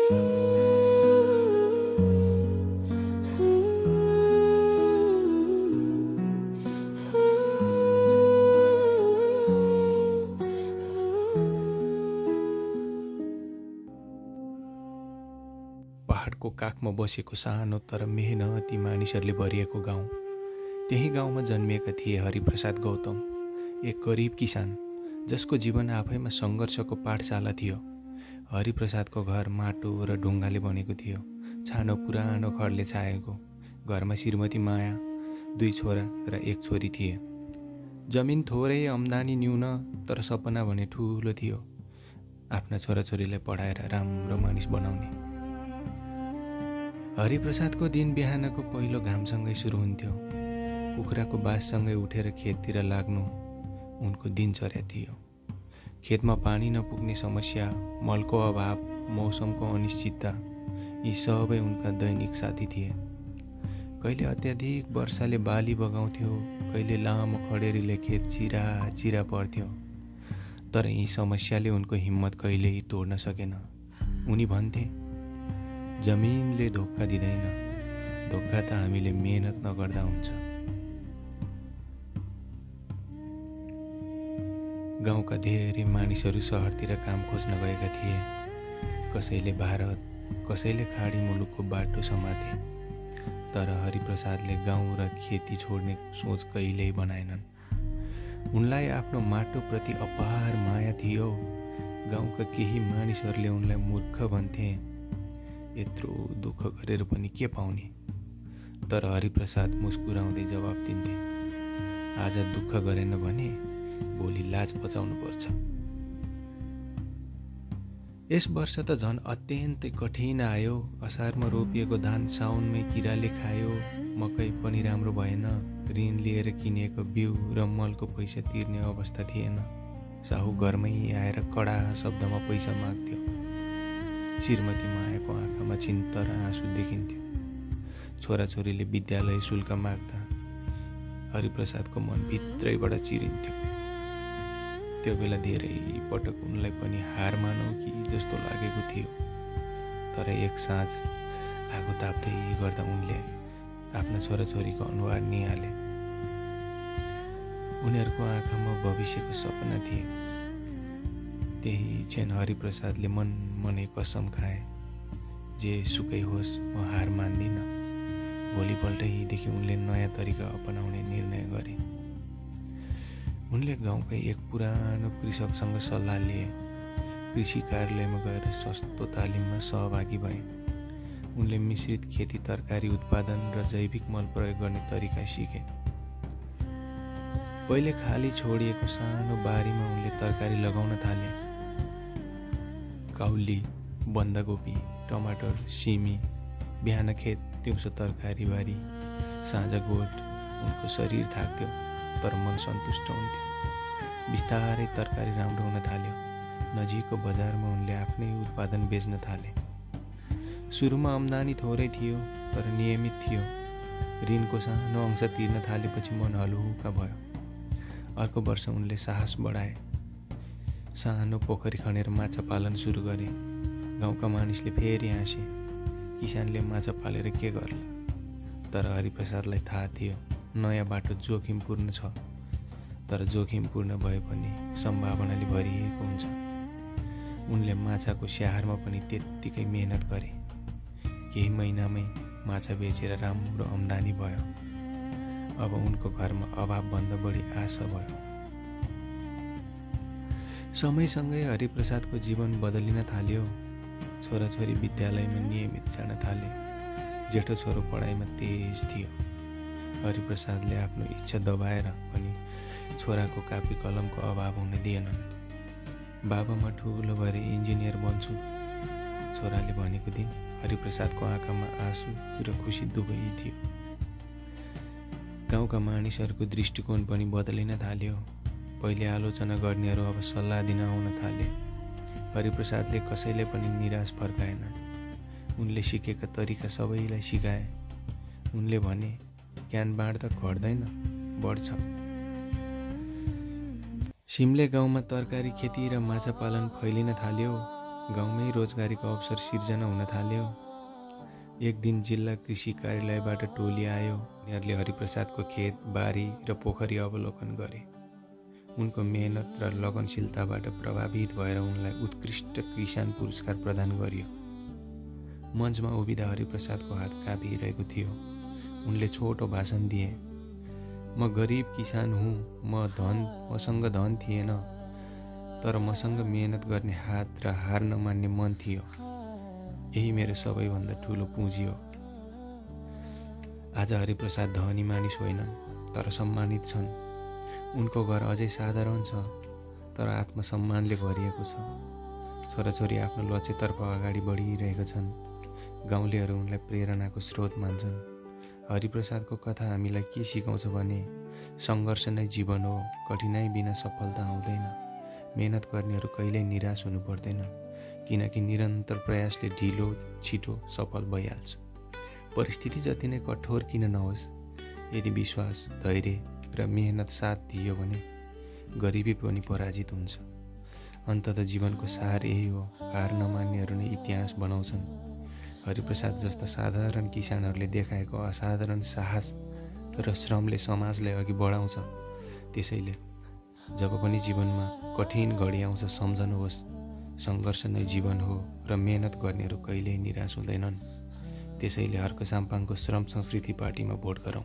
पहाडको काखमा बसेको सानो तर मेहनती मानिसहरूले भरिएको गाउँ। त्यही गाउँमा जन्मिएका थिए हरिप्रसाद गौतम, एक गरिब किसान जसको जीवन आफैमा सङ्घर्षको पाठशाला थियो। हरिप्रसादको घर माटो र ढुङ्गाले बनेको थियो। छानो पुरानो खडले छाएको। घरमा श्रीमती माया, 2 छोरा र 1 छोरी थिए। जमिन थोरै, आम्दानी न्यून, तर सपना भने ठुलो थियो, आफ्ना छोराछोरीलाई पढाएर राम्रो मानिस बनाउने। हरिप्रसादको दिन बिहानको पहिलो घामसँगै सुरु हुन्थ्यो। कुखुराको बाससँगै उठेर खेततिर लाग्नु उनको दिनचर्या थियो। खेतमा पानी नपुग्ने समस्या, मलको अभाव, मौसमको अनिश्चितता यी सबै उनका दैनिक साथी थिए। कहिले अत्याधिक वर्षाले बाली बगाउँथ्यो, कहिले लामो खडेरीले खेत चिरा पर्थ्यो, तर यी समस्याले उनको हिम्मत कहिल्यै तोड्न सकेन। उनी भन्थे, जमिनले धोका दिँदैन, धोका त हामीले मेहनत नगर्दा हुन्छ। गाउँका धेरै मानिसहरू सहरतिर काम खोज्न गएका थिए। कसैले भारत, कसैले खाडी मुलुकको बाटो समाते, तर हरिप्रसादले गाउँ र खेती छोड्ने सोच कहिल्यै बनाएनन्। उनलाई आफ्नो माटोप्रति अपार माया थियो। गाउँका केही मानिसहरूले उनलाई मूर्ख भन्थे, यत्रो दुःख गरेर पनि के पाउने? तर हरिप्रसाद मुस्कुराउँदै जवाब दिन्थे, आज दुःख गरेन भने भोलि लाज बचाउनु पर्छ। यस वर्ष त झन् अत्यन्तै कठिन आयो। असारमा रोपिएको धान साउनमै किराले खायो। मकै पनि राम्रो भएन। ऋण लिएर किनेको बिउ र मलको पैसा तिर्ने अवस्था थिएन। साहु घरमै आएर कडा शब्दमा पैसा माग्थ्यो। श्रीमती मायाको आँखामा चिन्तर आँसु देखिन्थ्यो। छोराछोरीले विद्यालय शुल्क माग्दा हरिप्रसादको मन भित्रैबाट चिरिन्थ्यो। त्यो बेला धेरै पटक उनलाई पनि हार मानौ कि जस्तो लागेको थियो। तर एक साँझ आगो ताप्दै गर्दा उनले आफ्ना छोराछोरीको अनुहार निहाले। उनीहरूको आँखामा भविष्यको सपना थिए। त्यही क्षण हरिप्रसादले मनै कसम खाए, जे सुकै होस् म हार मान्दिनँ। भोलिपल्टैदेखि उनले नयाँ तरिका अपनाउने निर्णय गरे। उनले गाउँकै एक पुरानो कृषकसँग सल्लाह लिए। कृषि कार्यालयमा गएर सस्तो तालिममा सहभागी भए। उनले मिश्रित खेती, तरकारी उत्पादन र जैविक मल प्रयोग गर्ने तरिका सिके। पहिले खाली छोडिएको सानो बारीमा उनले तरकारी लगाउन थाले। काउली, बन्दाकोपी, टमाटर, सिमी। बिहान खेत, दिउँसो तरकारी बारी, साँझ गोठ। उनको शरीर थाक्थ्यो, तर मन सन्तुष्ट हुन्थ्यो। बिस्तारै तरकारी राम्रो हुन थाल्यो। नजिकको बजारमा उनले आफ्नै उत्पादन बेच्न थाले। सुरुमा आम्दानी थोरै थियो, तर नियमित थियो। ऋणको सानो अंश तिर्न थालेपछि मन हलुका भयो। अर्को वर्ष उनले साहस बढाए। सानो पोखरी खनेर माछा पालन सुरु गरे। गाउँका मानिसले फेरि हाँसे, किसानले माछा पालेर के गर्ला? तर हरिप्रसादलाई थाहा थियो, नयाँ बाटो जोखिमपूर्ण छ, तर जोखिमपूर्ण भए पनि सम्भावनाले भरिएको हुन्छ। उनले माछाको स्याहारमा पनि त्यत्तिकै मेहनत गरे। केही महिनामै माछा बेचेर राम्रो आम्दानी भयो। अब उनको घरमा अभावभन्दा बढी आशा भयो। समयसँगै हरिप्रसादको जीवन बदलिन थाल्यो। छोराछोरी विद्यालयमा नियमित जान थाले। जेठो छोरो पढाइमा तेज थियो। हरिप्रसादले आफ्नो इच्छा दबाएर पनि छोराको कापी कलमको अभाव हुन दिएनन्। बाबा म ठुलो भएर इन्जिनियर बन्छु, छोराले भनेको दिन हरिप्रसादको आँखामा आँसु र खुसी दुवै थियो। गाउँका मानिसहरूको दृष्टिकोण पनि बदलिन थाल्यो। पहिले आलोचना गर्नेहरू अब सल्लाह दिन आउन थाले। हरिप्रसादले कसैले पनि निराश फर्काएनन्। उनले सिकेका तरिका सबैलाई सिकाए। उनले भने, ज्ञान बाँड्दा घट्दैन, बढ्छ। सिमले गाउँमा तरकारी खेती र माछा पालन फैलिन थाल्यो। गाउँमै रोजगारीको अवसर सिर्जना हुन थाल्यो। एक दिन जिल्ला कृषि कार्यालयबाट टोली आयो। उनीहरूले हरिप्रसादको खेत, बारी र पोखरी अवलोकन गरे। उनको मेहनत र लगनशीलताबाट प्रभावित भएर उनलाई उत्कृष्ट किसान पुरस्कार प्रदान गरियो। मञ्चमा उभिँदा हरिप्रसादको हात काँपिरहेको थियो। उनले छोटो भाषण दिए। म गरिब किसान हुँ। मसँग धन थिएन, तर मसँग मेहनत गर्ने हात र हार नमान्ने मन थियो। यही मेरो सबैभन्दा ठुलो पुँजी हो। आज हरिप्रसाद धनी मानिस होइनन्, तर सम्मानित छन्। उनको घर अझै साधारण छ, तर आत्मसम्मानले भरिएको छ। छोराछोरी आफ्नो लक्ष्यतर्फ अगाडि बढिरहेका छन्। गाउँलेहरू उनलाई प्रेरणाको स्रोत मान्छन्। हरिप्रसादको कथा हामीलाई के सिकाउँछ भने सङ्घर्ष नै जीवन हो। कठिनाइ बिना सफलता आउँदैन। मेहनत गर्नेहरू कहिल्यै निराश हुनु पर्दैन, किनकि निरन्तर प्रयासले ढिलो छिटो सफल भइहाल्छ। परिस्थिति जति नै कठोर किन नहोस्, यदि विश्वास, धैर्य र मेहनत साथ दियो भने गरिबी पनि पराजित हुन्छ। अन्ततः जीवनको सार यही हो। हार नमान्नेहरू नै इतिहास बनाउँछन्। हरिप्रसाद जस्ता साधारण किसानहरूले देखाएको असाधारण साहस र श्रमले समाजलाई अघि बढाउँछ। त्यसैले जब पनि जीवनमा कठिन घडी आउँछ, सम्झनुहोस्, सङ्घर्ष नै जीवन हो र मेहनत गर्नेहरू कहिल्यै निराश हुँदैनन्। त्यसैले हर्क साम्पाङको श्रम संस्कृति पार्टीमा भोट गरौँ।